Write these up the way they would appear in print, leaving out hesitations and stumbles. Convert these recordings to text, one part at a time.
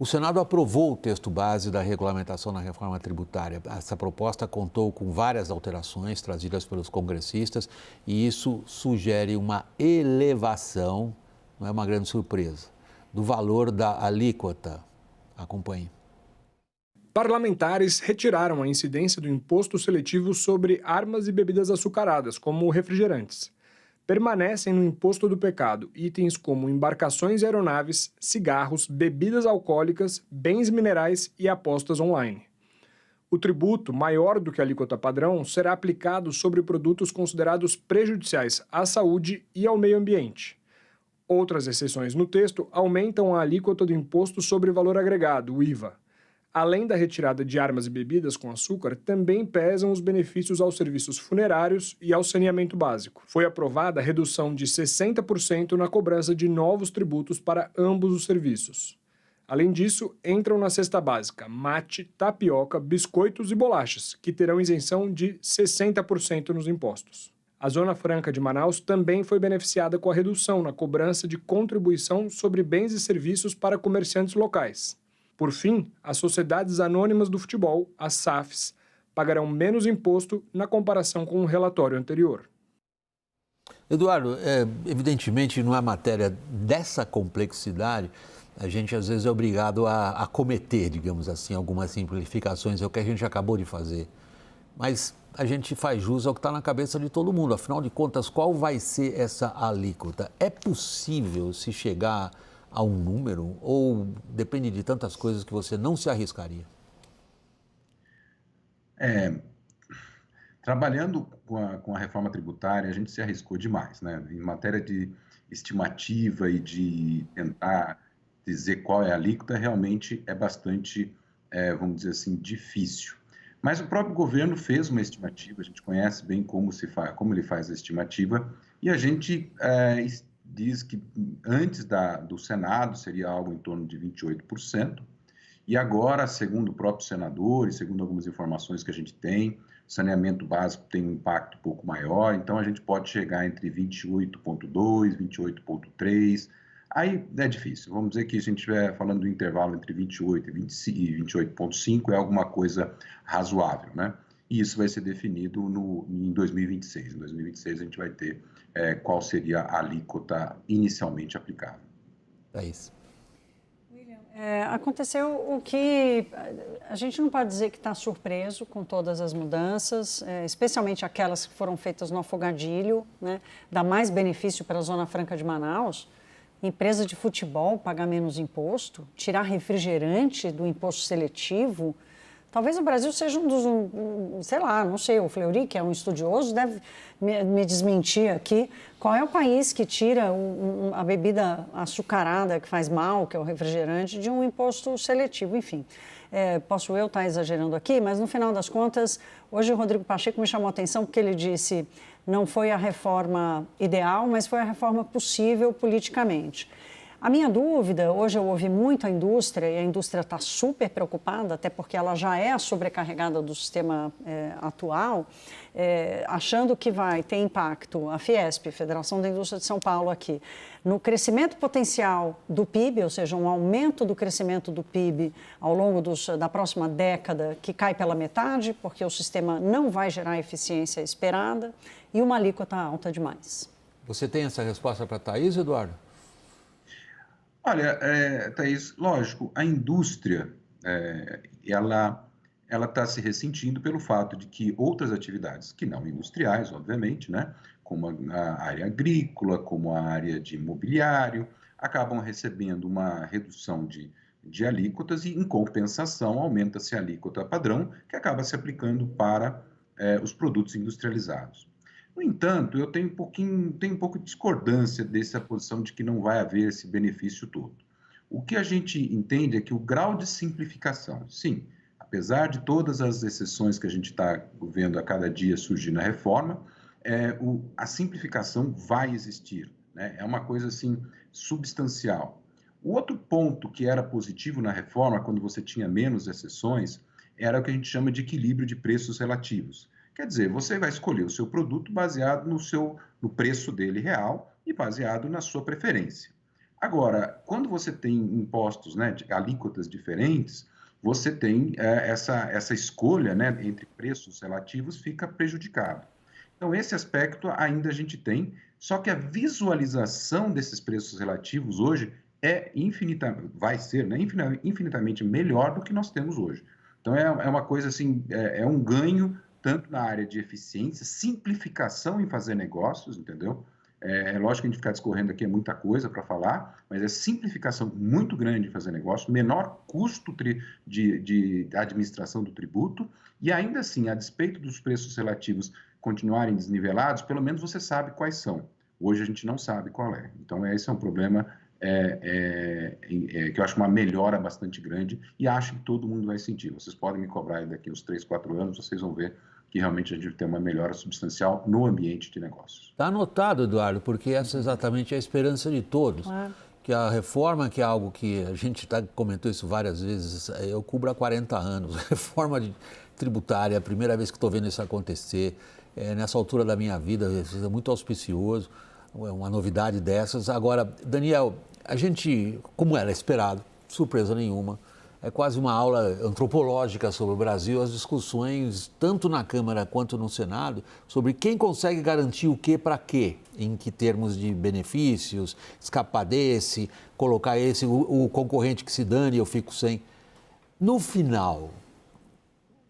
O Senado aprovou o texto base da regulamentação na reforma tributária. Essa proposta contou com várias alterações trazidas pelos congressistas e isso sugere uma elevação, não é uma grande surpresa, do valor da alíquota. Acompanhe. Parlamentares retiraram a incidência do imposto seletivo sobre armas e bebidas açucaradas, como refrigerantes. Permanecem no imposto do pecado itens como embarcações e aeronaves, cigarros, bebidas alcoólicas, bens minerais e apostas online. O tributo, maior do que a alíquota padrão, será aplicado sobre produtos considerados prejudiciais à saúde e ao meio ambiente. Outras exceções no texto aumentam a alíquota do imposto sobre valor agregado, o IVA. Além da retirada de armas e bebidas com açúcar, também pesam os benefícios aos serviços funerários e ao saneamento básico. Foi aprovada a redução de 60% na cobrança de novos tributos para ambos os serviços. Além disso, entram na cesta básica mate, tapioca, biscoitos e bolachas, que terão isenção de 60% nos impostos. A Zona Franca de Manaus também foi beneficiada com a redução na cobrança de contribuição sobre bens e serviços para comerciantes locais. Por fim, as sociedades anônimas do futebol, as SAFs, pagarão menos imposto na comparação com o relatório anterior. Eduardo, evidentemente não é matéria dessa complexidade, a gente às vezes é obrigado a cometer, digamos assim, algumas simplificações, é o que a gente acabou de fazer. Mas a gente faz jus ao que está na cabeça de todo mundo, afinal de contas, qual vai ser essa alíquota? É possível se chegar a um número ou depende de tantas coisas que você não se arriscaria? Trabalhando com a reforma tributária, a gente se arriscou demais, né? Em matéria de estimativa e de tentar dizer qual é a alíquota, realmente é bastante, vamos dizer assim, difícil. Mas o próprio governo fez uma estimativa, a gente conhece bem como ele faz a estimativa, e a gente diz que antes do Senado seria algo em torno de 28%, e agora, segundo o próprio senador e segundo algumas informações que a gente tem, o saneamento básico tem um impacto um pouco maior, então a gente pode chegar entre 28,2%, 28,3%, aí é difícil, vamos dizer que a gente estiver falando do intervalo entre 28% e 28,5% é alguma coisa razoável, né? E isso vai ser definido em 2026. Em 2026 a gente vai ter qual seria a alíquota inicialmente aplicável. É isso. Aconteceu o que a gente não pode dizer que está surpreso com todas as mudanças, especialmente aquelas que foram feitas no afogadilho, né? Dá mais benefício para a Zona Franca de Manaus. Empresa de futebol pagar menos imposto, tirar refrigerante do imposto seletivo. Talvez o Brasil seja um dos, sei lá, não sei, o Fleury, que é um estudioso, deve me desmentir aqui. Qual é o país que tira a bebida açucarada, que faz mal, que é o refrigerante, de um imposto seletivo? Enfim, posso eu estar exagerando aqui, mas no final das contas, hoje o Rodrigo Pacheco me chamou a atenção porque ele disse não foi a reforma ideal, mas foi a reforma possível politicamente. A minha dúvida, hoje eu ouvi muito a indústria, e a indústria está super preocupada, até porque ela já é a sobrecarregada do sistema atual, achando que vai ter impacto, a Fiesp, Federação da Indústria de São Paulo aqui, no crescimento potencial do PIB, ou seja, um aumento do crescimento do PIB ao longo da próxima década, que cai pela metade, porque o sistema não vai gerar a eficiência esperada, e uma alíquota alta demais. Você tem essa resposta para a Thaís, Eduardo? Olha, Thaís, lógico, a indústria, ela está se ressentindo pelo fato de que outras atividades, que não industriais, obviamente, né, como a área agrícola, como a área de imobiliário, acabam recebendo uma redução de alíquotas e, em compensação, aumenta-se a alíquota padrão, que acaba se aplicando para os produtos industrializados. No entanto, eu tenho um pouco de discordância dessa posição de que não vai haver esse benefício todo. O que a gente entende é que o grau de simplificação, sim, apesar de todas as exceções que a gente está vendo a cada dia surgir na reforma, a simplificação vai existir, né? É uma coisa assim substancial. O outro ponto que era positivo na reforma, quando você tinha menos exceções, era o que a gente chama de equilíbrio de preços relativos. Quer dizer, você vai escolher o seu produto baseado no preço dele real e baseado na sua preferência. Agora, quando você tem impostos, né, de alíquotas diferentes, você tem essa escolha, né, entre preços relativos fica prejudicado. Então, esse aspecto ainda a gente tem, só que a visualização desses preços relativos hoje vai ser, né, infinitamente melhor do que nós temos hoje. Então, é uma coisa assim, é um ganho tanto na área de eficiência, simplificação em fazer negócios, entendeu? É lógico que a gente ficar discorrendo aqui é muita coisa para falar, mas é simplificação muito grande de fazer negócio, menor custo de administração do tributo, e ainda assim, a despeito dos preços relativos continuarem desnivelados, pelo menos você sabe quais são. Hoje a gente não sabe qual é. Então, esse é um problema que eu acho uma melhora bastante grande e acho que todo mundo vai sentir. Vocês podem me cobrar daqui uns 3, 4 anos, vocês vão ver que realmente a gente tem uma melhora substancial no ambiente de negócios. Está anotado, Eduardo, porque essa é exatamente a esperança de todos. Que a reforma, que é algo que a gente comentou isso várias vezes, eu cubro há 40 anos, reforma tributária, é a primeira vez que estou vendo isso acontecer, nessa altura da minha vida, é muito auspicioso, uma novidade dessas. Agora, Daniel, a gente, como era esperado, surpresa nenhuma, é quase uma aula antropológica sobre o Brasil, as discussões, tanto na Câmara quanto no Senado, sobre quem consegue garantir o quê para quê, em que termos de benefícios, escapar desse, colocar esse, o concorrente que se dane, eu fico sem. No final,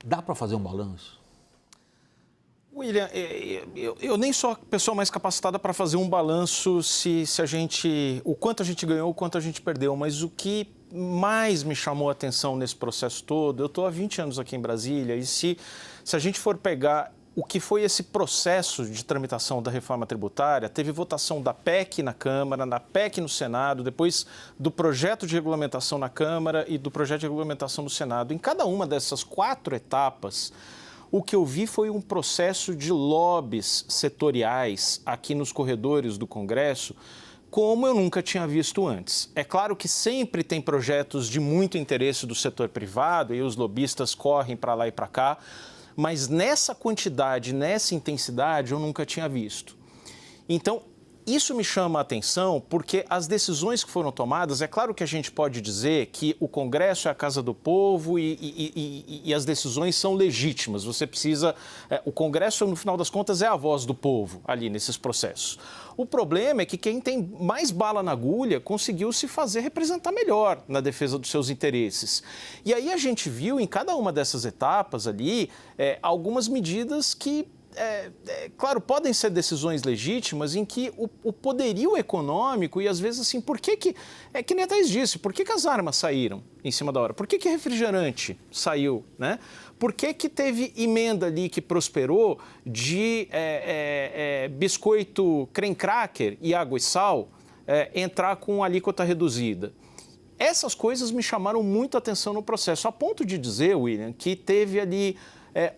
dá para fazer um balanço? William, eu nem sou a pessoa mais capacitada para fazer um balanço o quanto a gente ganhou, o quanto a gente perdeu, mas o que mais me chamou a atenção nesse processo todo, eu estou há 20 anos aqui em Brasília, e se a gente for pegar o que foi esse processo de tramitação da reforma tributária, teve votação da PEC na Câmara, da PEC no Senado, depois do projeto de regulamentação na Câmara e do projeto de regulamentação no Senado. Em cada uma dessas 4 etapas, o que eu vi foi um processo de lobbies setoriais aqui nos corredores do Congresso, como eu nunca tinha visto antes. É claro que sempre tem projetos de muito interesse do setor privado e os lobistas correm para lá e para cá, mas nessa quantidade, nessa intensidade, eu nunca tinha visto. Então, isso me chama a atenção porque as decisões que foram tomadas, é claro que a gente pode dizer que o Congresso é a casa do povo e as decisões são legítimas. Você precisa... o Congresso, no final das contas, é a voz do povo ali nesses processos. O problema é que quem tem mais bala na agulha conseguiu se fazer representar melhor na defesa dos seus interesses. E aí a gente viu em cada uma dessas etapas ali algumas medidas que... claro, podem ser decisões legítimas em que o poderio econômico e às vezes assim, por que que nem a Thaís disse, por que as armas saíram em cima da hora? Por que refrigerante saiu, né? Por que teve emenda ali que prosperou de biscoito creme cracker e água e sal entrar com alíquota reduzida? Essas coisas me chamaram muito a atenção no processo, a ponto de dizer, William, que teve ali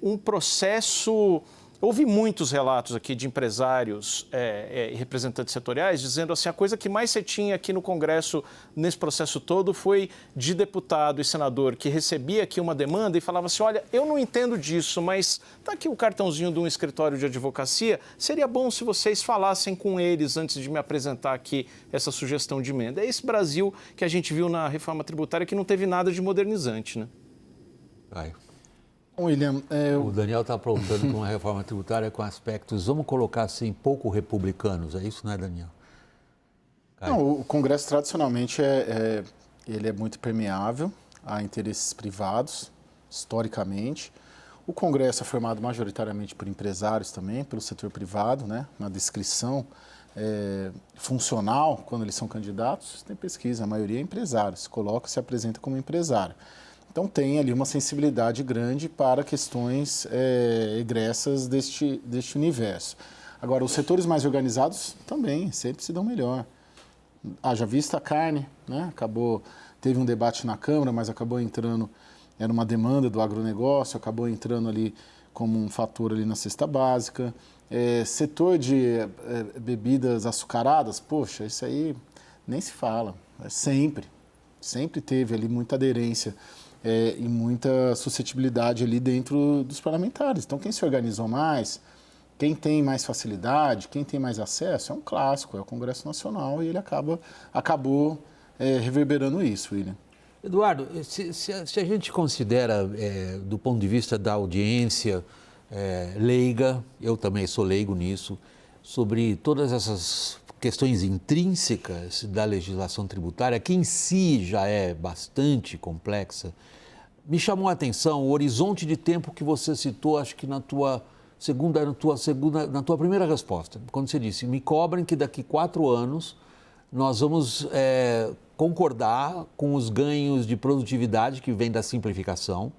um processo... Houve muitos relatos aqui de empresários e representantes setoriais dizendo assim, a coisa que mais você tinha aqui no Congresso nesse processo todo foi de deputado e senador que recebia aqui uma demanda e falava assim, olha, eu não entendo disso, mas está aqui o cartãozinho de um escritório de advocacia, seria bom se vocês falassem com eles antes de me apresentar aqui essa sugestão de emenda. É esse Brasil que a gente viu na reforma tributária que não teve nada de modernizante, né? William, O Daniel está aprontando com uma reforma tributária com aspectos, vamos colocar assim, pouco republicanos, é isso, não é, Daniel? Não, o Congresso tradicionalmente ele é muito permeável a interesses privados, historicamente. O Congresso é formado majoritariamente por empresários também, pelo setor privado, né? Uma descrição funcional, quando eles são candidatos, tem pesquisa, a maioria é empresário, se apresenta como empresário. Então, tem ali uma sensibilidade grande para questões egressas deste universo. Agora, os setores mais organizados também sempre se dão melhor. Haja vista a carne, né? Teve um debate na Câmara, mas acabou entrando, era uma demanda do agronegócio, acabou entrando ali como um fator ali na cesta básica. Setor de bebidas açucaradas, poxa, isso aí nem se fala, sempre teve ali muita aderência. E muita suscetibilidade ali dentro dos parlamentares. Então, quem se organizou mais, Quem tem mais facilidade, quem tem mais acesso, é um clássico, é o Congresso Nacional e ele acabou reverberando isso, William. Eduardo, se a gente considera, do ponto de vista da audiência leiga, eu também sou leigo nisso, sobre todas essas questões intrínsecas da legislação tributária, que em si já é bastante complexa, me chamou a atenção o horizonte de tempo que você citou, acho que na tua primeira resposta, quando você disse, me cobrem que daqui 4 anos nós vamos concordar com os ganhos de produtividade que vem da simplificação,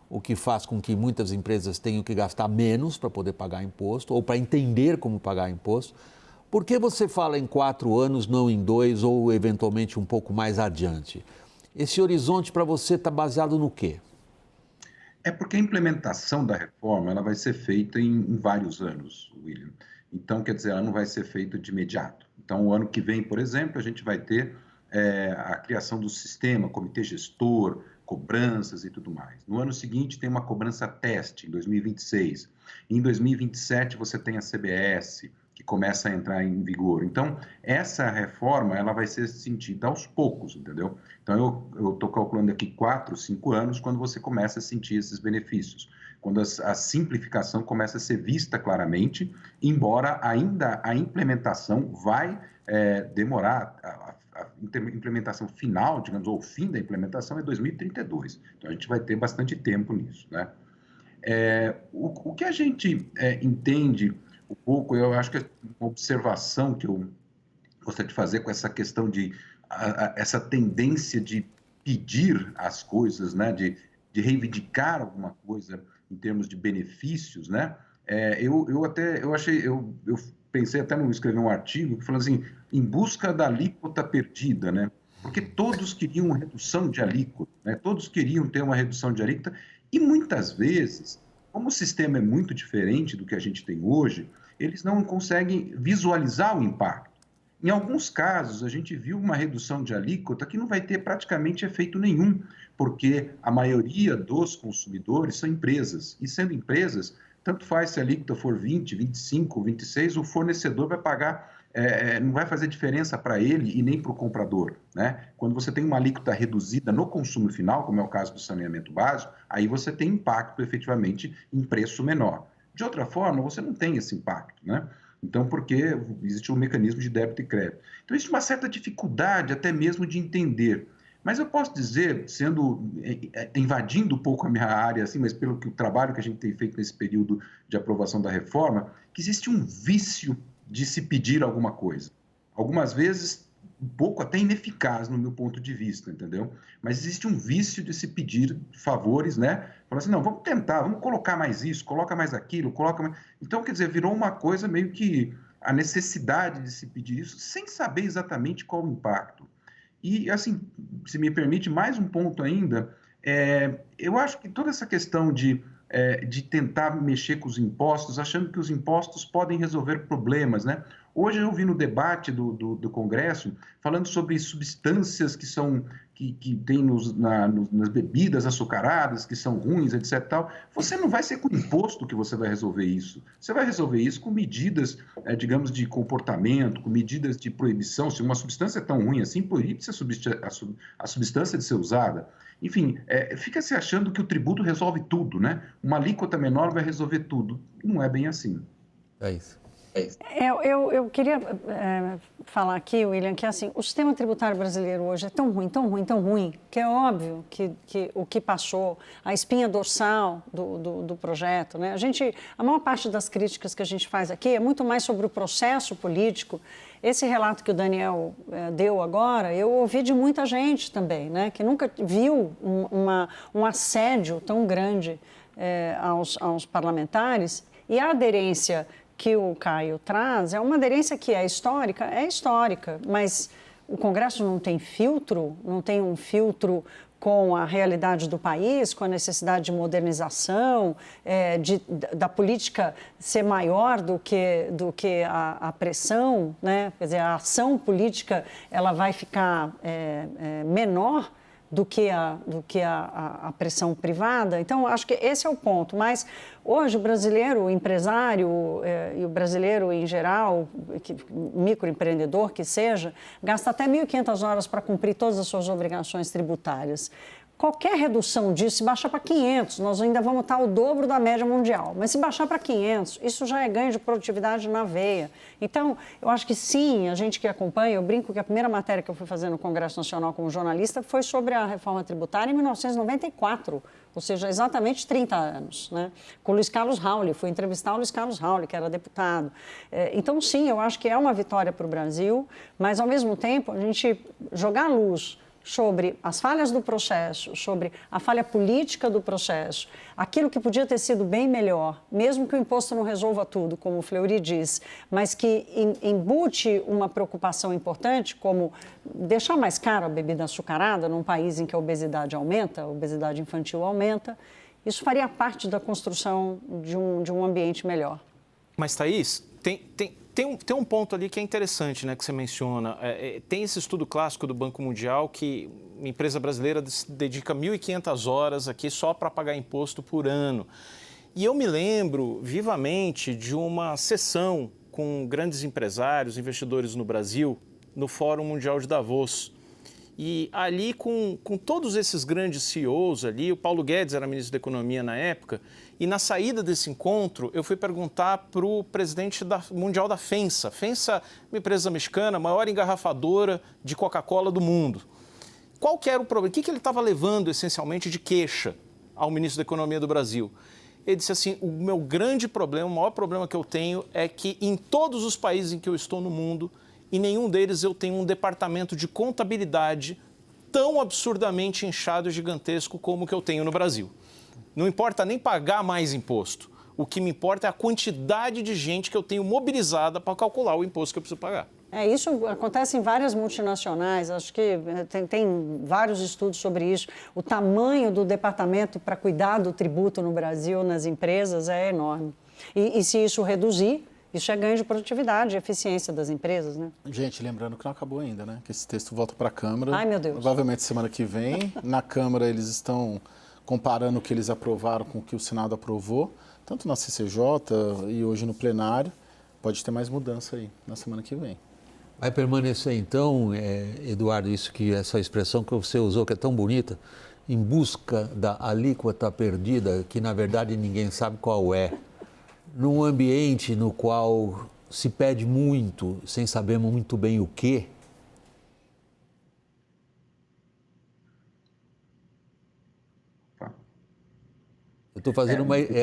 o que faz com que muitas empresas tenham que gastar menos para poder pagar imposto ou para entender como pagar imposto. Por que você fala em 4 anos, não em 2 ou eventualmente um pouco mais adiante? Esse horizonte para você está baseado no quê? É porque a implementação da reforma ela vai ser feita em vários anos, William. Então, quer dizer, ela não vai ser feita de imediato. Então, o ano que vem, por exemplo, a gente vai ter a criação do sistema, comitê gestor, cobranças e tudo mais. No ano seguinte, tem uma cobrança teste, em 2026. Em 2027, você tem a CBS, que começa a entrar em vigor. Então, essa reforma ela vai ser sentida aos poucos, entendeu? Então, eu estou calculando aqui 4, 5 anos, quando você começa a sentir esses benefícios. Quando a simplificação começa a ser vista claramente, embora ainda a implementação vai demorar, a implementação final, digamos, ou o fim da implementação é 2032. Então, a gente vai ter bastante tempo nisso, né? O que a gente entende um pouco, eu acho que é uma observação que eu gostaria de fazer com essa questão de essa tendência de pedir as coisas, né, de reivindicar alguma coisa em termos de benefícios, né? Eu pensei até em escrever um artigo que falou assim, em busca da alíquota perdida, né? Porque todos queriam uma redução de alíquota, né? Todos queriam ter uma redução de alíquota e muitas vezes, como o sistema é muito diferente do que a gente tem hoje, eles não conseguem visualizar o impacto. Em alguns casos, a gente viu uma redução de alíquota que não vai ter praticamente efeito nenhum, porque a maioria dos consumidores são empresas, e sendo empresas, tanto faz se a alíquota for 20, 25, 26, o fornecedor vai pagar, não vai fazer diferença para ele e nem para o comprador, né? Quando você tem uma alíquota reduzida no consumo final, como é o caso do saneamento básico, aí você tem impacto efetivamente em preço menor. De outra forma, você não tem esse impacto, né? Então, porque existe um mecanismo de débito e crédito. Então, existe uma certa dificuldade até mesmo de entender. Mas eu posso dizer, invadindo um pouco a minha área, assim, mas pelo trabalho que a gente tem feito nesse período de aprovação da reforma, que existe um vício de se pedir alguma coisa. Algumas vezes, um pouco até ineficaz no meu ponto de vista, entendeu? Mas existe um vício de se pedir favores, né? Falar assim, não, vamos tentar, vamos colocar mais isso, coloca mais aquilo, coloca mais... Então, quer dizer, virou uma coisa meio que a necessidade de se pedir isso sem saber exatamente qual o impacto. E, assim, se me permite, mais um ponto ainda, eu acho que toda essa questão de tentar mexer com os impostos, achando que os impostos podem resolver problemas, né? Hoje eu vi no debate do Congresso falando sobre substâncias que tem nas bebidas açucaradas, que são ruins, etc. Tal. Você não vai ser com imposto que você vai resolver isso. Você vai resolver isso com medidas, digamos, de comportamento, com medidas de proibição. Se uma substância é tão ruim assim, proíbe-se a substância de ser usada. Enfim, fica se achando que o tributo resolve tudo, né? Uma alíquota menor vai resolver tudo. Não é bem assim. É isso. Eu queria falar aqui, William, que assim, o sistema tributário brasileiro hoje é tão ruim, tão ruim, tão ruim, que é óbvio que o que passou, a espinha dorsal do projeto, né? A maior parte das críticas que a gente faz aqui é muito mais sobre o processo político. Esse relato que o Daniel deu agora, eu ouvi de muita gente também, né? Que nunca viu um assédio tão grande aos parlamentares, e a aderência que o Caio traz é uma aderência que é histórica, mas o Congresso não tem filtro, não tem um filtro com a realidade do país, com a necessidade de modernização, da política ser maior do que a pressão, né? Quer dizer, a ação política ela vai ficar menor do que a pressão privada. Então, acho que esse é o ponto. Mas hoje o brasileiro, o empresário e o brasileiro em geral, microempreendedor que seja, gasta até 1.500 horas para cumprir todas as suas obrigações tributárias. Qualquer redução disso, se baixar para 500, nós ainda vamos estar ao dobro da média mundial. Mas se baixar para 500, isso já é ganho de produtividade na veia. Então, eu acho que sim, a gente que acompanha, eu brinco que a primeira matéria que eu fui fazer no Congresso Nacional como jornalista foi sobre a reforma tributária em 1994, ou seja, exatamente 30 anos, né? Com o Luiz Carlos Rauli, fui entrevistar o Luiz Carlos Rauli, que era deputado. Então, sim, eu acho que é uma vitória para o Brasil, mas, ao mesmo tempo, a gente jogar luz sobre as falhas do processo, sobre a falha política do processo, aquilo que podia ter sido bem melhor, mesmo que o imposto não resolva tudo, como o Fleury diz, mas que embute uma preocupação importante, como deixar mais caro a bebida açucarada num país em que a obesidade aumenta, a obesidade infantil aumenta, isso faria parte da construção de um ambiente melhor. Mas, Thaís, tem um ponto ali que é interessante, né, que você menciona. Tem esse estudo clássico do Banco Mundial que uma empresa brasileira dedica 1.500 horas aqui só para pagar imposto por ano. E eu me lembro vivamente de uma sessão com grandes empresários, investidores no Brasil, no Fórum Mundial de Davos. E ali, com todos esses grandes CEOs ali, o Paulo Guedes era ministro da Economia na época, e na saída desse encontro, eu fui perguntar para o presidente mundial da FEMSA. FEMSA, uma empresa mexicana, maior engarrafadora de Coca-Cola do mundo. Qual que era o problema? O que ele estava levando, essencialmente, de queixa ao ministro da Economia do Brasil? Ele disse assim, o meu grande problema, o maior problema que eu tenho é que em todos os países em que eu estou no mundo, em nenhum deles eu tenho um departamento de contabilidade tão absurdamente inchado e gigantesco como o que eu tenho no Brasil. Não importa nem pagar mais imposto. O que me importa é a quantidade de gente que eu tenho mobilizada para calcular o imposto que eu preciso pagar. Isso acontece em várias multinacionais, acho que tem vários estudos sobre isso. O tamanho do departamento para cuidar do tributo no Brasil, nas empresas, é enorme. E se isso reduzir, isso é ganho de produtividade, eficiência das empresas, né? Gente, lembrando que não acabou ainda, né? Que esse texto volta para a Câmara. Ai, meu Deus. Provavelmente semana que vem. Na Câmara eles estão comparando o que eles aprovaram com o que o Senado aprovou, tanto na CCJ e hoje no plenário. Pode ter mais mudança aí na semana que vem. Vai permanecer então, Eduardo, essa expressão que você usou, que é tão bonita, em busca da alíquota perdida, que na verdade ninguém sabe qual é. Num ambiente no qual se pede muito, sem saber muito bem o quê. Eu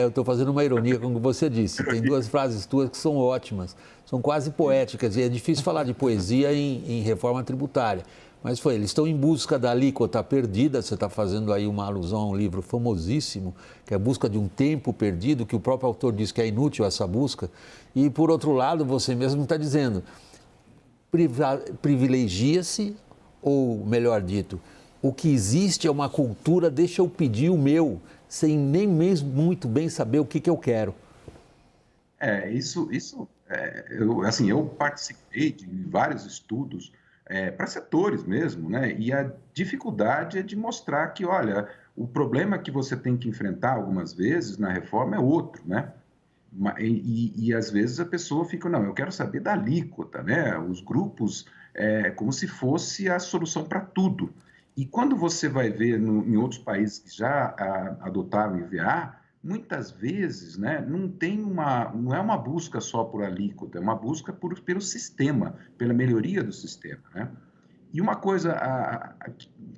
estou fazendo uma ironia com o que você disse. Tem duas frases tuas que são ótimas, são quase poéticas, e é difícil falar de poesia em reforma tributária. Mas eles estão em busca da alíquota perdida, você está fazendo aí uma alusão a um livro famosíssimo, que é a busca de um tempo perdido, que o próprio autor diz que é inútil essa busca. E, por outro lado, você mesmo está dizendo, privilegia-se, ou melhor dito, o que existe é uma cultura, deixa eu pedir o meu, sem nem mesmo muito bem saber o que eu quero. Eu participei de vários estudos para setores mesmo, né? E a dificuldade é de mostrar que, olha, o problema que você tem que enfrentar algumas vezes na reforma é outro, né? E às vezes a pessoa fica, não, eu quero saber da alíquota, né? Os grupos, como se fosse a solução para tudo. E quando você vai ver em outros países que já adotaram IVA, muitas vezes, né, não é uma busca só por alíquota, é uma busca pelo sistema, pela melhoria do sistema, né? E uma coisa,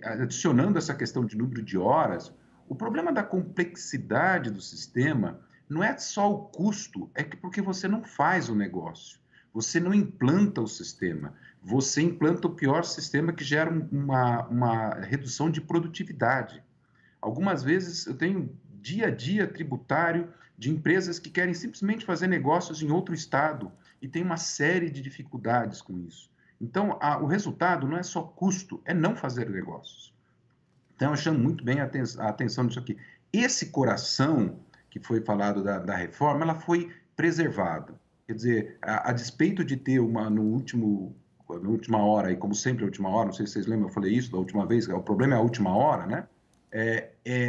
adicionando essa questão de número de horas, o problema da complexidade do sistema não é só o custo, porque você não faz o negócio, você não implanta o sistema, você implanta o pior sistema que gera uma redução de produtividade. Algumas vezes eu tenho dia a dia tributário de empresas que querem simplesmente fazer negócios em outro estado e tem uma série de dificuldades com isso. Então, o resultado não é só custo, é não fazer negócios. Então, eu chamo muito bem a atenção nisso aqui. Esse coração que foi falado da reforma, ela foi preservada. Quer dizer, a despeito de ter no último na última hora, e como sempre a última hora, não sei se vocês lembram, eu falei isso da última vez, o problema é a última hora, né?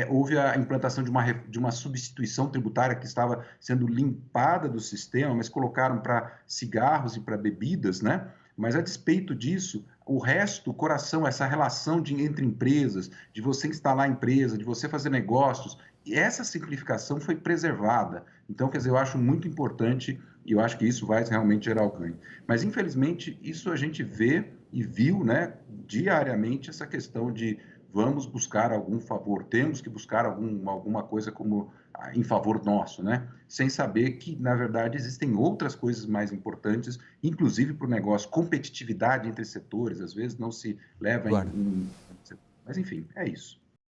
Houve a implantação de uma substituição tributária que estava sendo limpada do sistema, mas colocaram para cigarros e para bebidas, né? Mas a despeito disso, o resto, o coração, essa relação entre empresas, de você instalar empresa, de você fazer negócios, essa simplificação foi preservada. Então, quer dizer, eu acho muito importante e eu acho que isso vai realmente gerar o ganho. Mas, infelizmente, isso a gente vê e viu, né, diariamente essa questão de vamos buscar algum favor, temos que buscar alguma coisa como em favor nosso, né? Sem saber que, na verdade, existem outras coisas mais importantes, inclusive para o negócio, competitividade entre setores, às vezes não se leva Claro. Mas, enfim, é isso.